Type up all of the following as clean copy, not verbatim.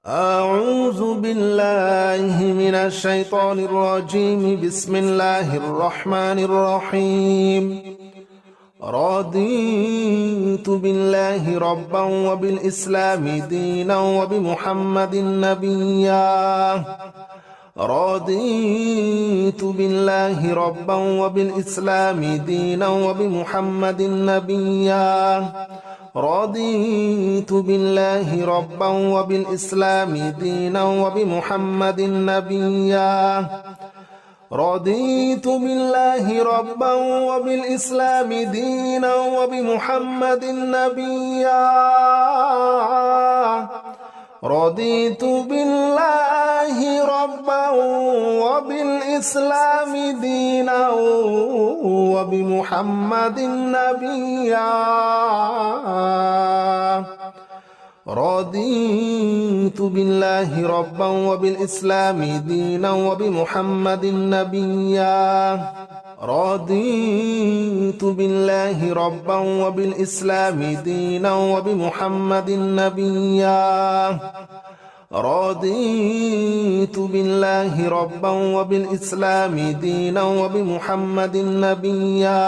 أعوذ بالله من الشيطان الرجيم. بسم الله الرحمن الرحيم. رضيت بالله ربا وبالإسلام دينا وبمحمد نبيا. رضيت بالله ربا وبالإسلام دينا وبمحمد نبيا. رضيت بالله ربا وبالإسلام دينا وبمحمد نبيا. رضيت بالله ربا وبالإسلام دينا وبمحمد نبيا. رضيت بالله ربا وبالإسلام دينا وبمحمد نبيا. رضيت بالله ربا وبالإسلام دينا وبمحمد نبيا. رضيت بالله ربا وبالإسلام دينا وبمحمد نبيا. رضيت بالله ربا وبالإسلام دينا وبمحمد نبيا.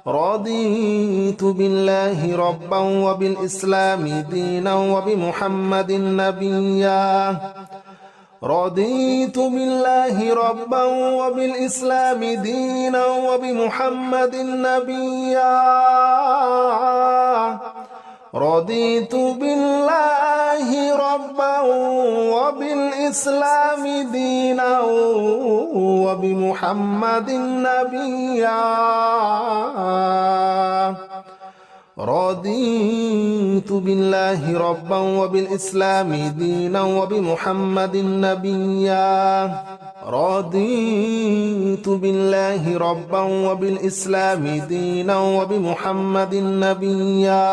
رضيت بالله ربا وبالإسلام دينا وبمحمد نبيا. رضيت بالله ربا وبالإسلام دينا وبمحمد نبيا. رضيت بالله ربا وبالإسلام دينا وبمحمد نبيا. رضيت بالله ربا وبالإسلام دينا وبمحمد نبيا. رضيت بالله ربا وبالإسلام دينا وبمحمد نبيا.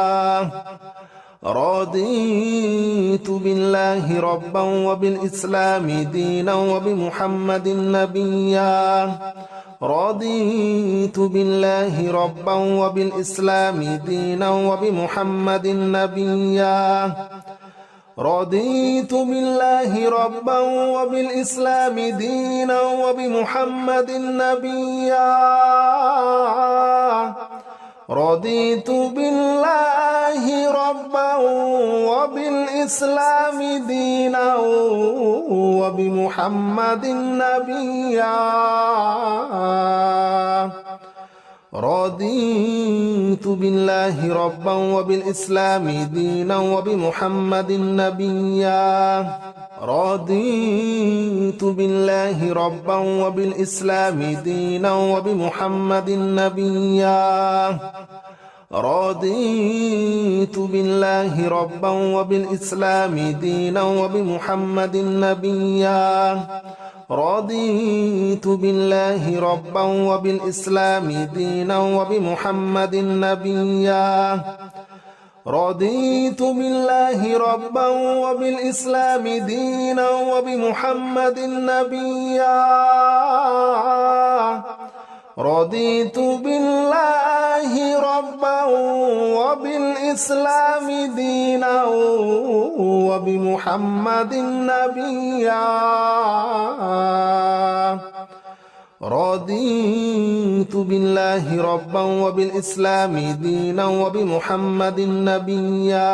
رضيت بالله ربا وبالإسلام دينا وبمحمد نبيا. رضيت بالله ربا وبالإسلام دينا وبمحمد نبيا. رضيت بالله ربا وبالإسلام دينا وبمحمد نبيا. رضيت بالله ربا وبالإسلام دينا وبمحمد نبيا. رضيت بالله ربا وبالإسلام دينا وبمحمد نبيا. رضيت بالله ربا وبالإسلام دينا وبمحمد نبيا. رضيت بالله ربا وبالإسلام دينا وبمحمد نبيا. رضيت بالله ربا وبالإسلام دينا وبمحمد نبيا. رضيت بالله ربا وبالإسلام دينا وبمحمد نبيا. رضيت بالله ربا وبالإسلام دينا وبمحمد نبيا. رضيت بالله ربا وبالإسلام دينا وبمحمد نبيا.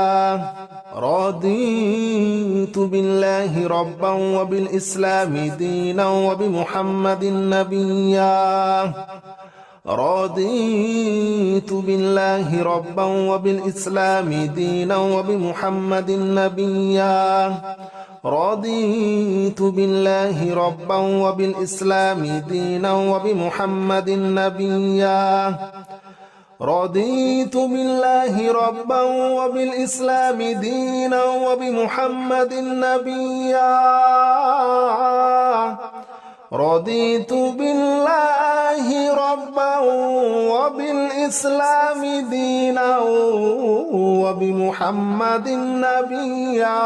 رضيت بالله ربا وبالإسلام دينا وبمحمد نبيا. رضيت بالله ربا وبالإسلام دينا وبمحمد نبيا. رضيت بالله ربا وبالإسلام دينا وبمحمد نبيا. رضيت بالله ربا وبالإسلام دينا وبمحمد نبيا. رضيت بالله ربا وبالإسلام دينا وبمحمد نبيا.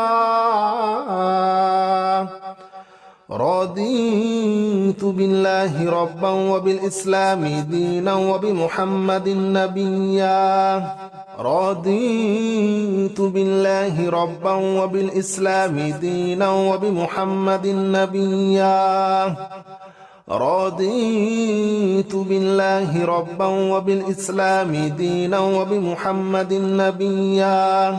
رضيت بالله ربا وبالإسلام دينا وبمحمد نبيا. رضيت بالله ربا وبالإسلام دينا وبمحمد نبيا رضيت بالله ربا وبالإسلام دينا وبمحمد نبيا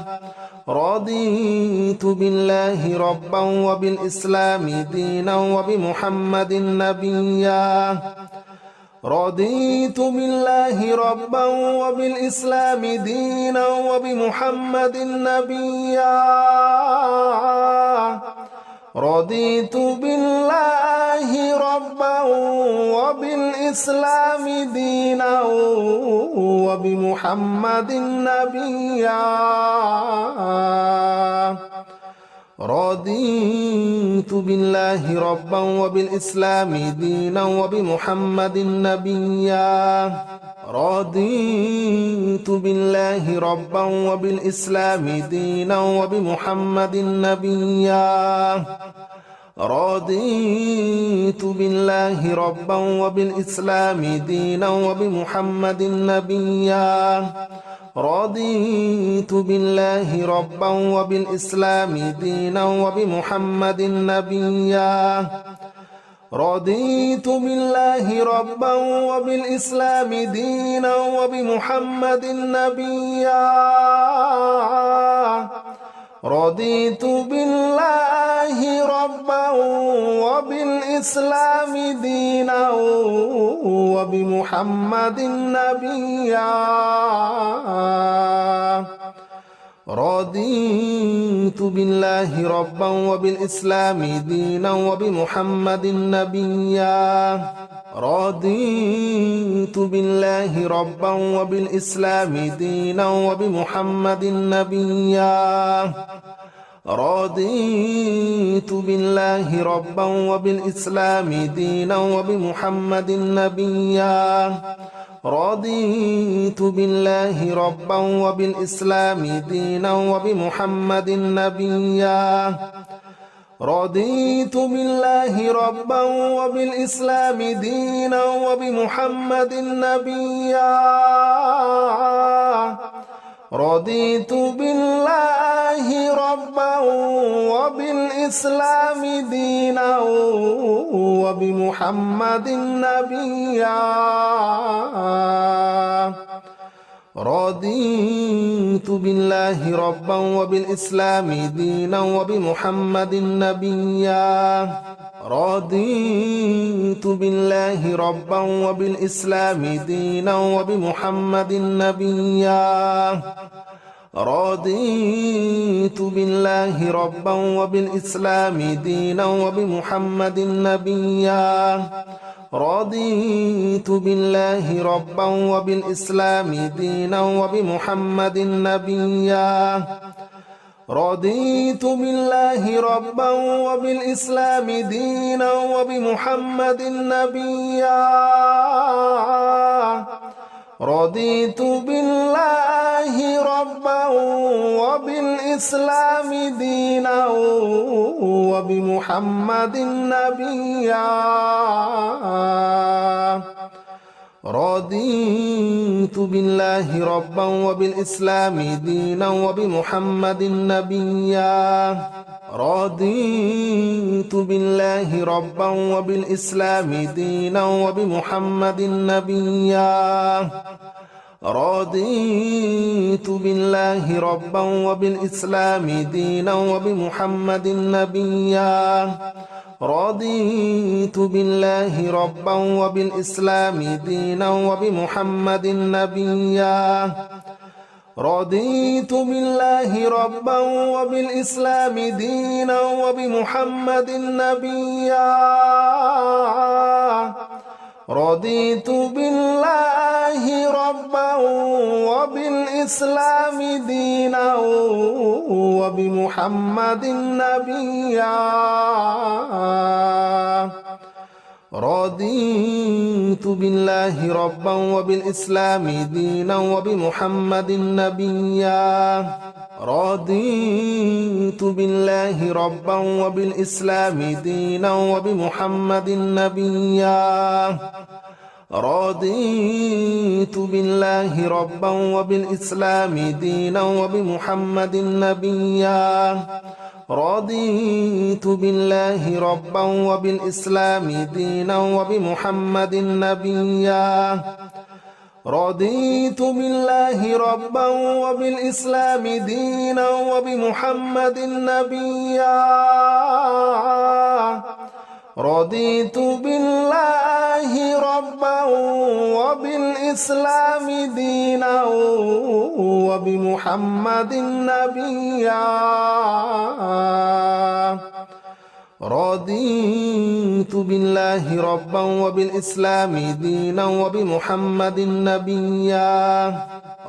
رضيت بالله ربا وبالإسلام دينا وبمحمد نبيا رضيت بالله ربا وبالإسلام دينا وبمحمد نبيا رضيت بالله ربا وبالإسلام دينا وبمحمد نبيا رضيت بالله ربا وبالإسلام دينا وبمحمد نبيا رضيت بالله ربا وبالإسلام دينا وبمحمد نبيا رضيت بالله ربا وبالإسلام دينا وبمحمد نبيا رضيت بالله ربا وبالإسلام دينا وبمحمد نبيا رضيت بالله ربا وبالإسلام دينا وبمحمد نبيا رضيت بالله ربا وبالإسلام دينا وبمحمد نبيا رضيت بالله ربا وبالإسلام دينا وبمحمد نبيا رضيت بالله ربا وبالإسلام دينا وبمحمد نبيا رضيت بالله ربا وبالإسلام دينا وبمحمد نبيا رضيت بالله ربا وبالإسلام دينا وبمحمد نبيا رضيت بالله ربا وبالإسلام دينا وبمحمد نبيا رضيت بالله ربا وبالإسلام دينا وبمحمد نبيا رضيت بالله ربا وبالإسلام دينا وبمحمد نبيا رضيت بالله ربا وبالإسلام دينا وبمحمد نبيا رضيت بالله ربا وبالإسلام دينا وبمحمد نبيا رضيت بالله ربا وبالإسلام دينا وبمحمد نبيا رضيت بالله ربا وبالإسلام دينا وبمحمد نبيا رضيت بالله ربا وبالإسلام دينا وبمحمد نبيا رضيت بالله ربا وبالإسلام دينا وبمحمد نبيا رضيت بالله ربا وبالإسلام دينا وبمحمد نبيا رضيت بالله ربا وبالإسلام دينا وبمحمد نبيا رضيت بالله ربا وبالإسلام دينا وبمحمد نبيا رضيت بالله ربا وبالإسلام دينا وبمحمد نبيا رضيت بالله ربا وبالإسلام دينا وبمحمد نبيا رضيت بالله ربا وبالإسلام دينا وبمحمد نبيا رضيت بالله ربا وبالإسلام دينا وبمحمد نبيا رضيت بالله ربا وبالإسلام دينا وبمحمد نبيا رضيت بالله ربا وبالإسلام دينا وبمحمد نبيا رضيت بالله ربا وبالإسلام دينا وبمحمد نبيا رضيت بالله ربا وبالإسلام دينا وبمحمد نبيا رضيت بالله ربا وبالإسلام دينا وبمحمد نبيا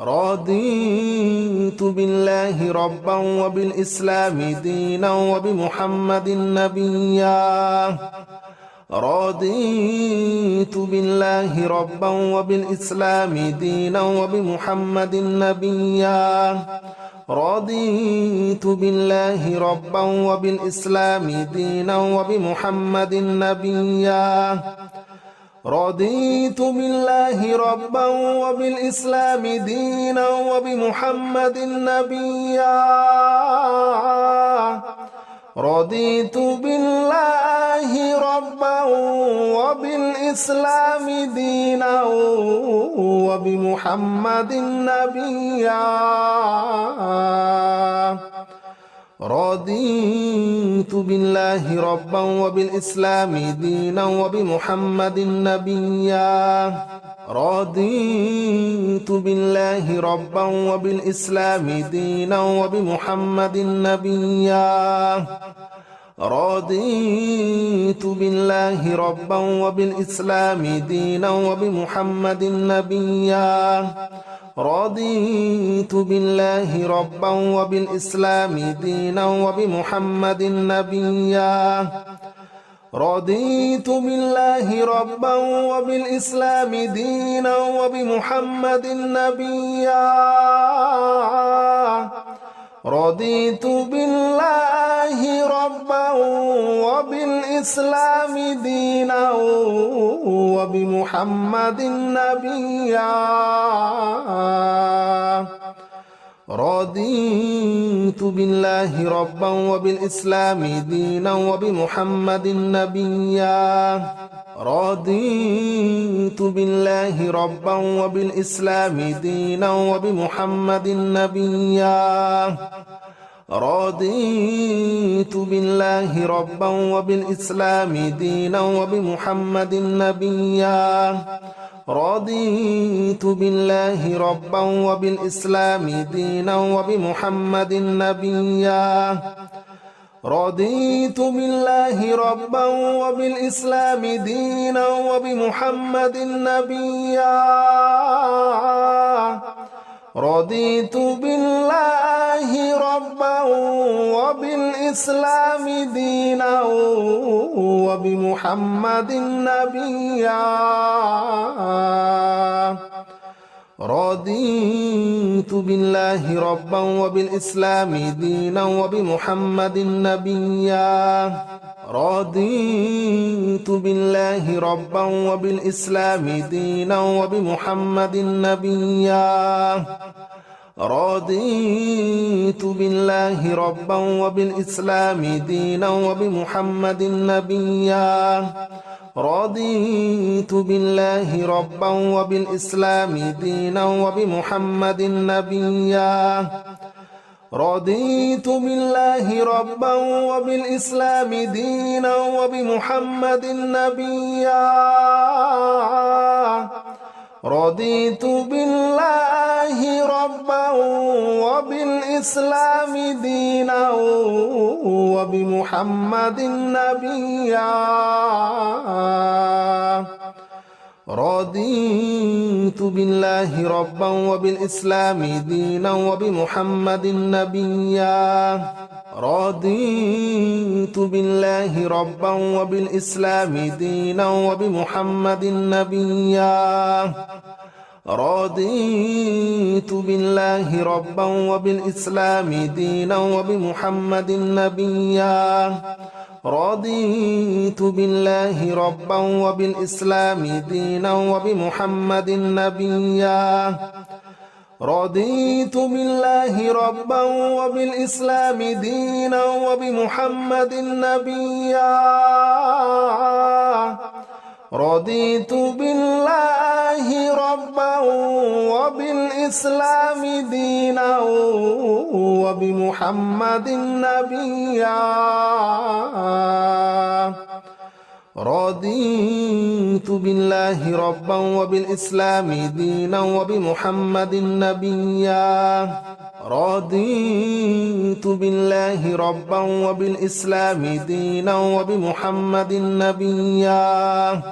رضيت بالله ربا وبالإسلام دينا وبمحمد نبيا رضيت بالله ربا وبالإسلام دينا وبمحمد نبيا رضيت بالله ربا وبالإسلام دينا وبمحمد نبيا رضيت بالله ربا وبالإسلام دينا وبمحمد نبيا رضيت بالله ربا وبالإسلام دينا وبمحمد نبيا رضيت بالله ربا وبالإسلام دينا وبمحمد نبيا رضيت بالله ربا وبالإسلام دينا وبمحمد نبيا رضيت بالله ربا وبالإسلام دينا وبمحمد نبيا رضيت بالله ربا وبالإسلام دينا وبمحمد نبيا رضيت بالله ربا وبالإسلام دينا وبمحمد نبيا رضيت بالله ربا وبالإسلام دينا وبمحمد نبيا رضيت بالله ربا وبالإسلام دينا وبمحمد نبيا رضيت بالله ربا وبالإسلام دينا وبمحمد نبيا رضيت بالله ربا وبالإسلام دينا وبمحمد نبيا رضيت بالله ربا وبالإسلام دينا وبمحمد نبيا رضيت بالله ربا وبالإسلام دينا وبمحمد نبيا رضيت بالله ربا وبالإسلام دينا وبمحمد نبيا رضيت بالله ربا وبالإسلام دينا وبمحمد نبيا رضيت بالله ربا وبالإسلام دينا وبمحمد نبيا رضيت بالله ربا وبالإسلام دينا وبمحمد نبيا رضيت بالله ربا وبالإسلام دينا وبمحمد نبيا رضيت بالله ربا وبالإسلام دينا وبمحمد نبيا رضيت بالله ربا وبالإسلام دينا وبمحمد نبيا رضيت بالله ربا وبالإسلام دينا وبمحمد نبيا رضيت بالله ربا وبالإسلام دينا وبمحمد نبيا رضيت بالله ربا وبالإسلام دينا وبمحمد نبيا رضيت بالله ربا وبالإسلام دينا وبمحمد نبيا رضيت بالله ربا وبالإسلام دينا وبمحمد نبيا رضيت بالله ربا وبالإسلام دينا وبمحمد نبيا رضيت بالله ربا وبالإسلام دينا وبمحمد نبيا رضيت بالله ربا وبالإسلام دينا وبمحمد نبيا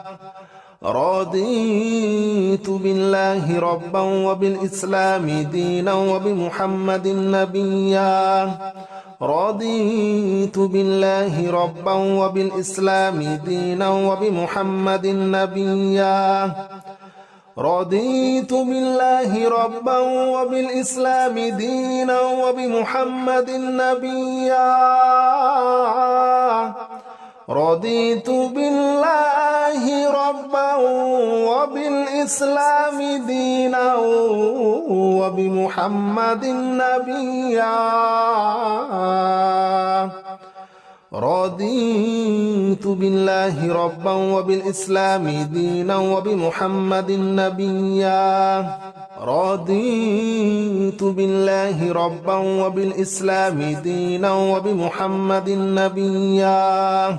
رضيت بالله ربا وبالإسلام دينا وبمحمد نبيا رضيت بالله ربا وبالإسلام دينا وبمحمد نبيا رضيت بالله ربا وبالإسلام دينا وبمحمد نبيا رضيت بالله ربا وبالإسلام دينا وبمحمد نبيا رضيت بالله ربا وبالإسلام دينا وبمحمد نبيا رضيت بالله ربا وبالإسلام دينا وبمحمد نبيا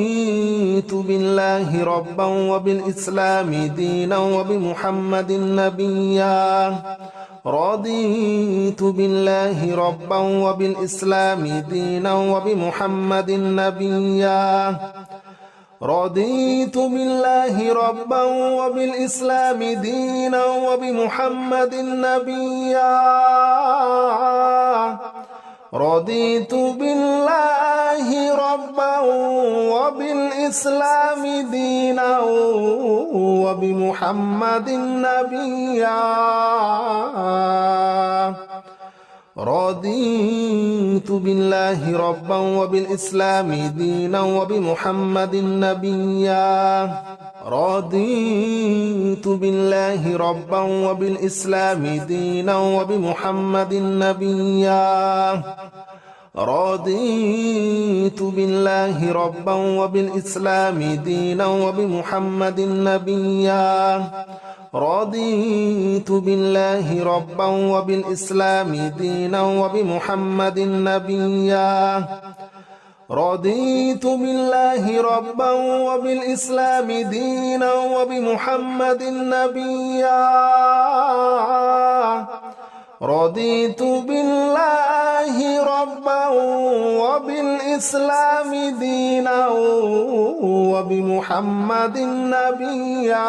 رضيت بالله ربا وبالإسلام دينا وبمحمد نبيا رضيت بالله ربا وبالإسلام دينا وبمحمد نبيا رضيت بالله ربا وبالإسلام دينا وبمحمد نبيا رضيت بالله ربا وبالإسلام دينا وبمحمد نبيا رضيت بالله ربا وبالإسلام دينا وبمحمد نبيا رضيت بالله ربا وبالإسلام دينا وبمحمد نبيا رضيت بالله ربا وبالإسلام دينا وبمحمد نبيا رضيت بالله ربا وبالإسلام دينا وبمحمد نبيا رضيت بالله ربا وبالإسلام دينا وبمحمد نبيا رضيت بالله ربا وبالإسلام دينا وبمحمد نبيا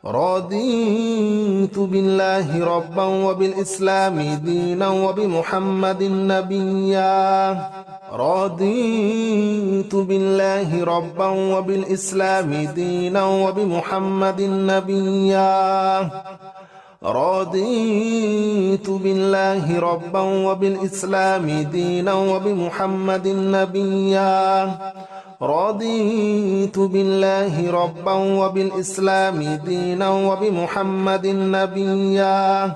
رضيت بالله ربا وبالإسلام دينا وبمحمد نبيا رضيت بالله ربا وبالإسلام دينا وبمحمد نبيا رضيت بالله ربا وبالإسلام دينا وبمحمد نبيا رضيت بالله ربا وبالإسلام دينا وبمحمد نبيا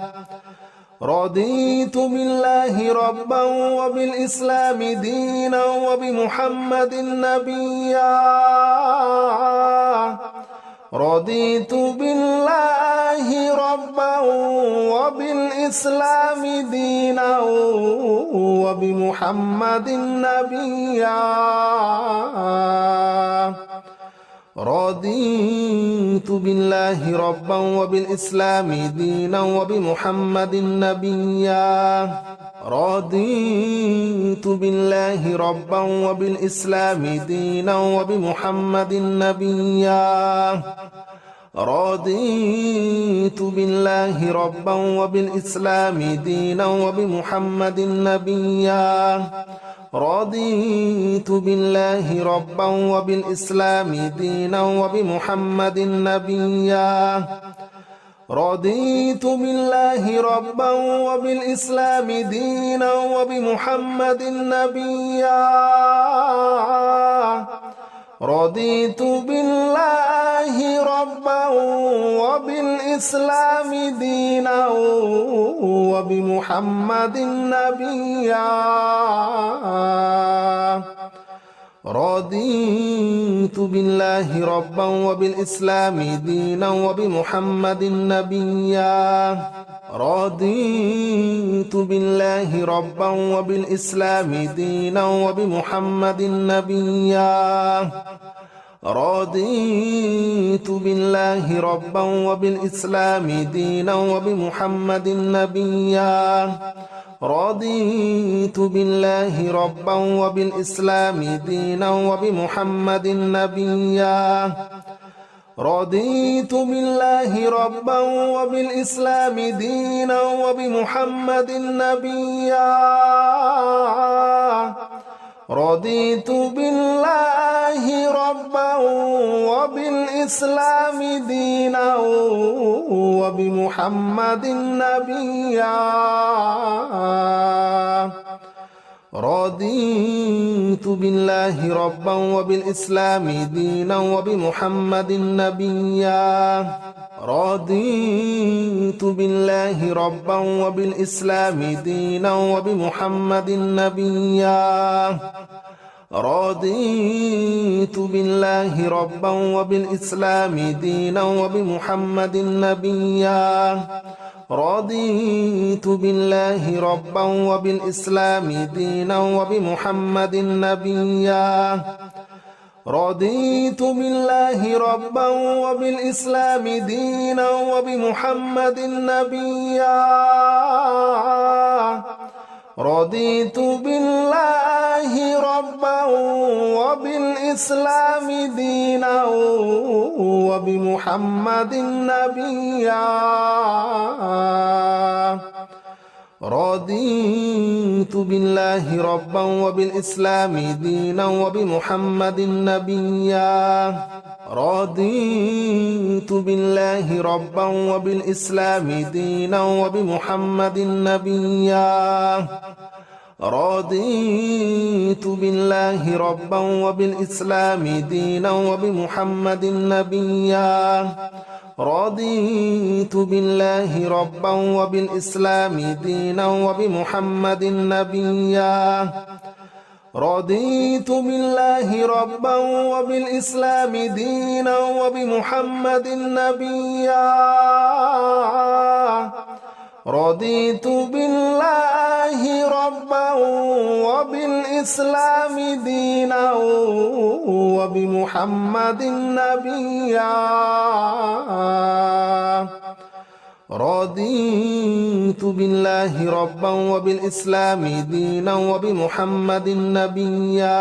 رضيت بالله ربا وبالإسلام دينا وبمحمد نبيا رضيت بالله ربا وبالإسلام دينا وبمحمد نبيا رضيت بالله ربا وبالإسلام دينا وبمحمد نبيا رضيت بالله ربا وبالإسلام دينا وبمحمد نبيا رضيت بالله ربا وبالإسلام دينا وبمحمد نبيا رضيت بالله ربا وبالإسلام دينا وبمحمد نبيا رضيت بالله ربا وبالإسلام دينا وبمحمد نبيا رضيت بالله ربا وبالإسلام دينا وبمحمد نبيا رضيت بالله ربا وبالإسلام دينا وبمحمد نبيا رضيت بالله ربا وبالإسلام دينا وبمحمد نبيا رضيت بالله ربا وبالإسلام دينا وبمحمد نبيا رضيت بالله ربا وبالإسلام دينا وبمحمد نبيا رضيت بالله ربا وبالإسلام دينا وبمحمد نبيا رضيت بالله ربا وبالإسلام دينا وبمحمد نبيا رضيت بالله ربا وبالإسلام دينا وبمحمد نبيا رضيت بالله ربا وبالإسلام دينا وبمحمد نبيا رضيت بالله ربا وبالإسلام دينا وبمحمد نبيا رضيت بالله ربا وبالإسلام دينا وبمحمد نبيا رضيت بالله ربا وبالإسلام دينا وبمحمد نبيا رضيت بالله ربا وبالإسلام دينا وبمحمد نبيا رضيت بالله ربا وبالإسلام دينا وبمحمد نبيا رضيت بالله ربا وبالإسلام دينا وبمحمد نبيا رضيت بالله ربا وبالإسلام دينا وبمحمد نبيا رضيت بالله ربا وبالإسلام دينا وبمحمد نبيا رضيت بالله ربا وبالإسلام دينا وبمحمد نبيا رضيت بالله ربا وبالإسلام دينا وبمحمد نبيا رضيت بالله ربا وبالإسلام دينا وبمحمد نبيا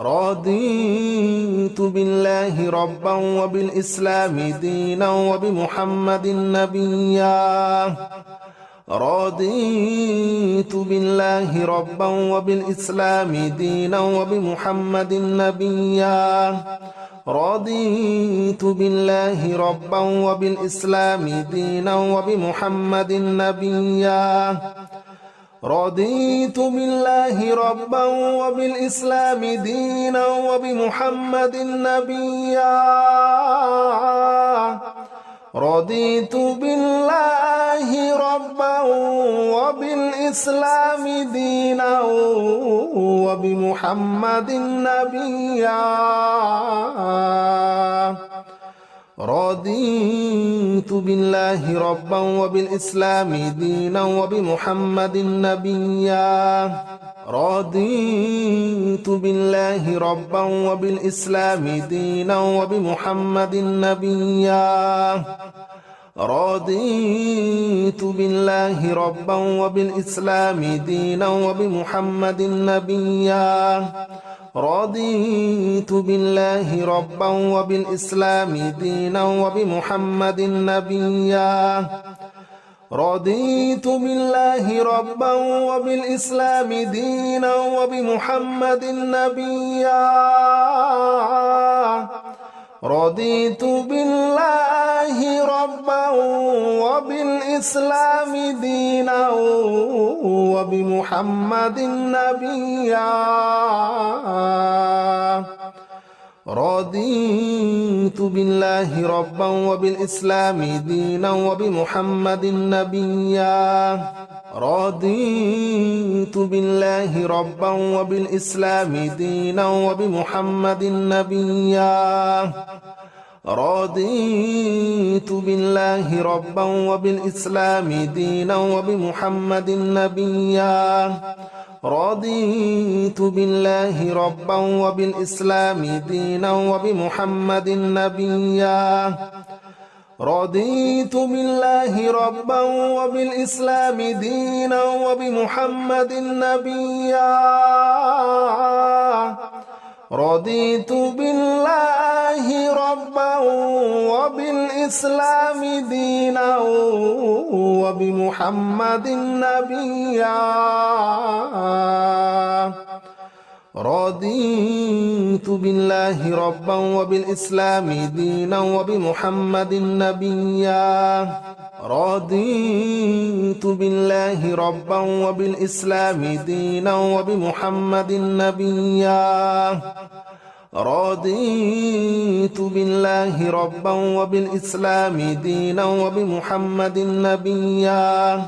رضيت بالله ربا وبالإسلام دينا وبمحمد نبيا رضيت بالله ربا وبالإسلام دينا وبمحمد نبيا رضيت بالله ربا وبالإسلام دينا وبمحمد نبيا رضيت بالله ربا وبالإسلام دينا وبمحمد نبيا رضيت بالله ربا وبالإسلام دينا وبمحمد نبيا رضيت بالله ربا وبالإسلام دينا وبمحمد نبيا رضيت بالله ربا وبالإسلام دينا وبمحمد نبيا رضيت بالله ربا وبالإسلام دينا وبمحمد نبيا رضيت بالله ربا وبالإسلام دينا وبمحمد نبيا رضيت بالله ربا وبالإسلام دينا وبمحمد نبيا رضيت بالله ربا وبالإسلام دينا وبمحمد نبيا رضيت بالله ربا وبالإسلام دينا وبمحمد نبيا رضيت بالله ربا وبالإسلام دينا وبمحمد نبيا رضيت بالله ربا وبالإسلام دينا وبمحمد نبيا رضيت بالله ربا وبالإسلام دينا وبمحمد نبيا رضيت بالله ربا وبالإسلام دينا وبمحمد نبيا رضيت بالله ربا وبالإسلام دينا وبمحمد نبيا رضيت بالله ربا وبالإسلام دينا وبمحمد نبيا رضيت بالله ربا وبالإسلام دينا وبمحمد نبيا رضيت بالله ربا وبالإسلام دينا وبمحمد نبيا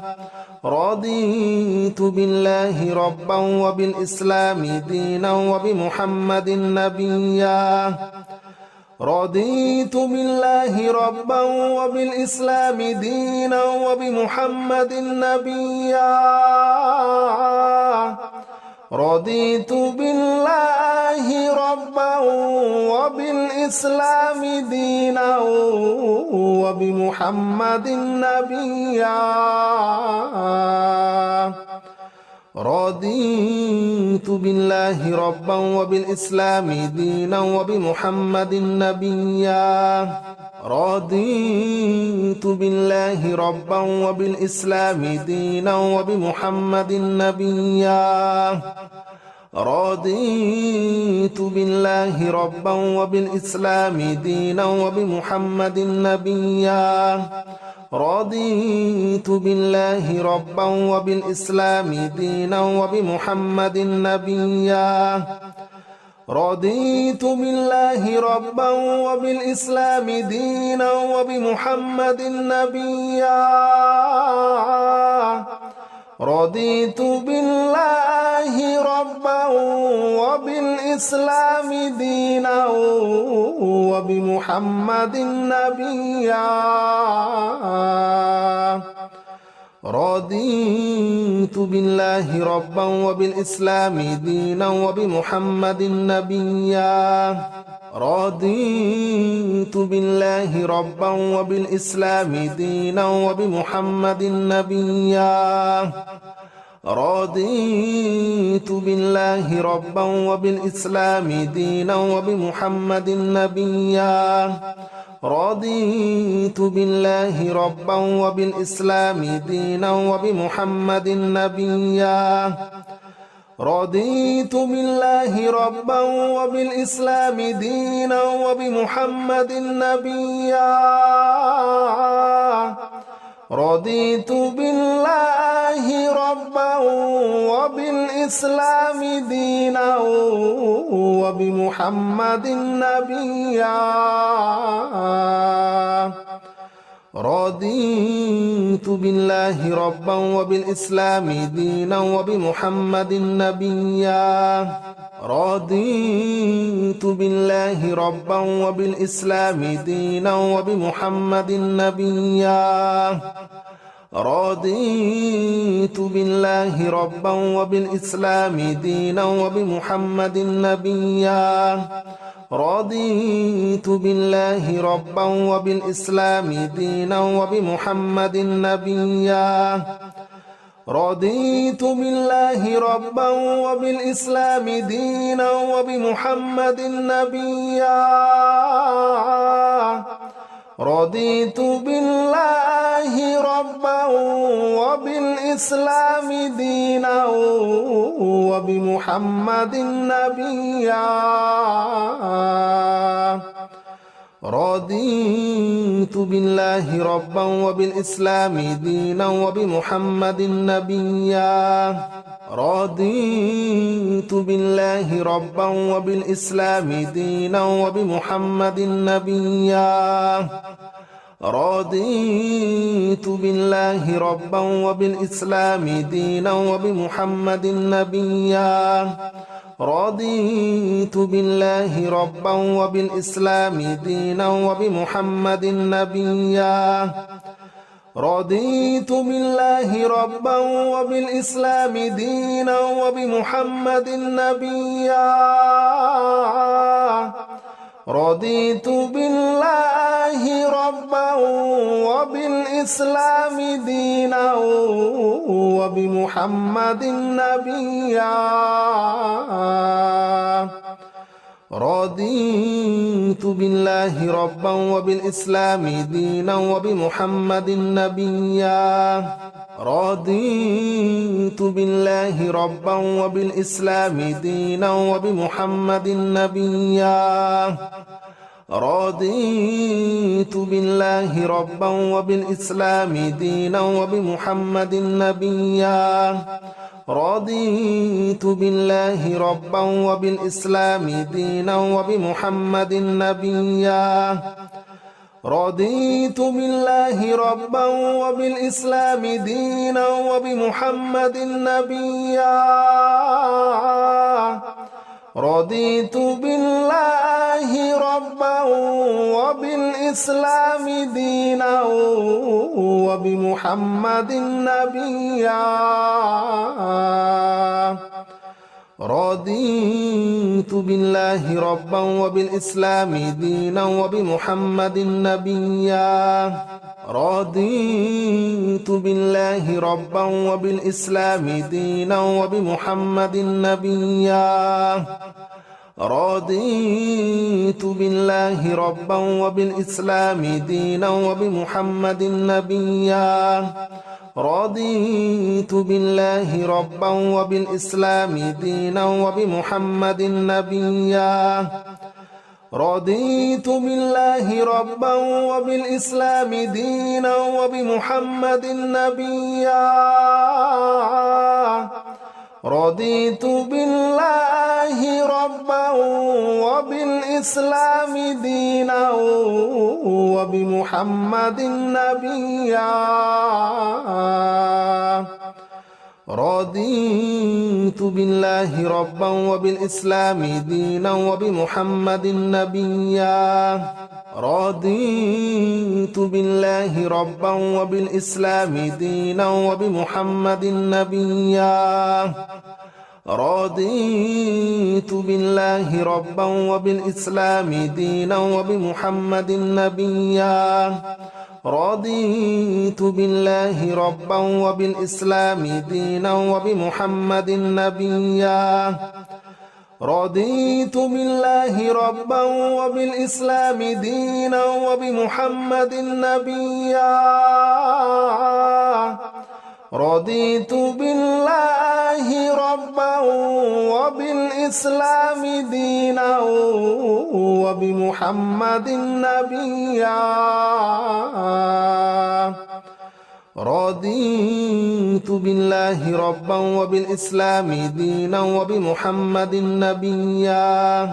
رضيت بالله ربا وبالإسلام دينا وبمحمد نبيا رضيت بالله ربا وبالإسلام دينا وبمحمد نبيا رضيت بالله ربا وبالإسلام دينا وبمحمد نبيا رضيت بالله ربا وبالإسلام دينا وبمحمد نبيا رضيت بالله ربا وبالإسلام دينا وبمحمد نبيا رضيت بالله ربا وبالإسلام دينا وبمحمد نبيا رضيت بالله ربا وبالإسلام دينا وبمحمد نبيا رضيت بالله ربا وبالإسلام دينا وبمحمد نبيا رضيت بالله ربا وبالإسلام دينا وبمحمد نبيا رضيت بالله ربا وبالإسلام دينا وبمحمد نبيا رضيت بالله ربا وبالإسلام دينا وبمحمد نبيا رضيت بالله ربا وبالإسلام دينا وبمحمد نبيا رضيت بالله ربا وبالإسلام دينا وبمحمد نبيا رضيت بالله ربا وبالإسلام دينا وبمحمد نبيا رضيت بالله ربا وبالإسلام دينا وبمحمد نبيا رضيت بالله ربا وبالإسلام دينا وبمحمد نبيا رضيت بالله ربا وبالإسلام دينا وبمحمد نبيا رضيت بالله ربا وبالإسلام دينا وبمحمد نبيا رضيت بالله ربا وبالإسلام دينا وبمحمد نبيا رضيت بالله ربا وبالإسلام دينا وبمحمد نبيا رضيت بالله ربا وبالإسلام دينا وبمحمد نبيا رضيت بالله ربا وبالإسلام دينا وبمحمد نبيا رضيت بالله ربا وبالإسلام دينا وبمحمد نبيا رضيت بالله ربا وبالإسلام دينا وبمحمد نبيا رضيت بالله ربا وبالإسلام دينا وبمحمد نبيا رضيت بالله ربا وبالإسلام دينا وبمحمد نبيا رضيت بالله ربا وبالإسلام دينا وبمحمد نبيا رضيت بالله ربا وبالإسلام دينا وبمحمد نبيا رضيت بالله ربا وبالإسلام دينا وبمحمد نبيا رضيت بالله ربا وبالإسلام دينا وبمحمد نبيا رضيت بالله ربا وبالإسلام دينا وبمحمد نبيا رضيت بالله ربا وبالإسلام دينا وبمحمد نبيا رضيت بالله ربا وبالإسلام دينا وبمحمد نبيا رضيت بالله ربا وبالإسلام دينا وبمحمد نبيا رضيت بالله ربا وبالإسلام دينا وبمحمد نبيا رضيت بالله ربا وبالإسلام دينا وبمحمد نبيا رضيت بالله ربا وبالإسلام دينا وبمحمد نبيا رضيت بالله ربا وبالإسلام دينا وبمحمد نبيا رضيت بالله ربا وبالإسلام دينا وبمحمد نبيا رضيت بالله ربا وبالإسلام دينا وبمحمد نبيا رضيت بالله ربا وبالإسلام دينا وبمحمد نبيا رضيت بالله ربا وبالإسلام دينا وبمحمد نبيا رضيت بالله ربا وبالإسلام دينا وبمحمد نبيا رضيت بالله ربا وبالإسلام دينا وبمحمد نبيا رضيت بالله ربا وبالإسلام دينا وبمحمد نبيا رضيت بالله ربا وبالإسلام دينا وبمحمد نبيا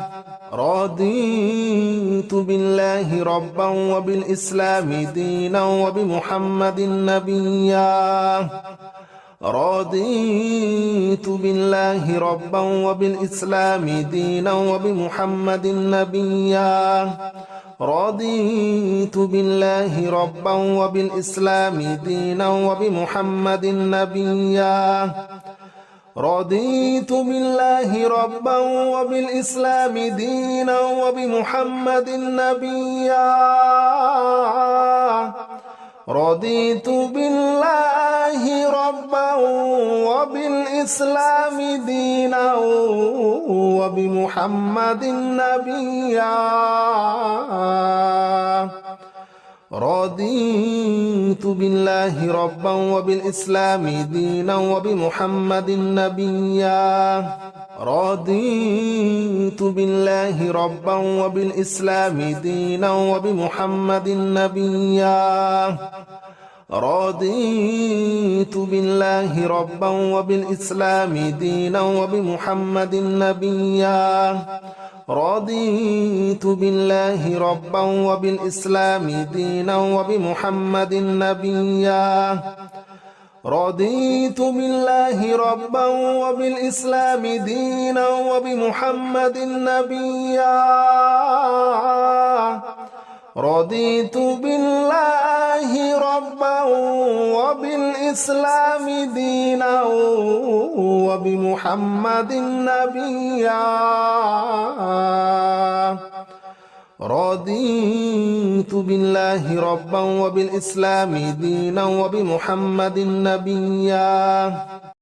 رضيت بالله ربا وبالإسلام دينا وبمحمد نبيا رضيت بالله ربا وبالإسلام دينا وبمحمد نبيا رضيت بالله ربا وبالإسلام دينا وبمحمد نبيا رضيت بالله ربا وبالإسلام دينا وبمحمد نبيا رضيت بالله ربا وبالإسلام دينا وبمحمد نبيا رضيت بالله ربا وبالإسلام دينا وبمحمد نبيا رضيت بالله ربا وبالإسلام دينا وبمحمد نبيا رضيت بالله ربا وبالإسلام دينا وبمحمد نبيا رضيت بالله ربا وبالإسلام دينا وبمحمد نبيا رضيت بالله ربا وبالإسلام دينا وبمحمد نبيا رضيت بالله ربا وبالإسلام دينا وبمحمد نبيا رضيت بالله ربا وبالإسلام دينا وبمحمد نبيا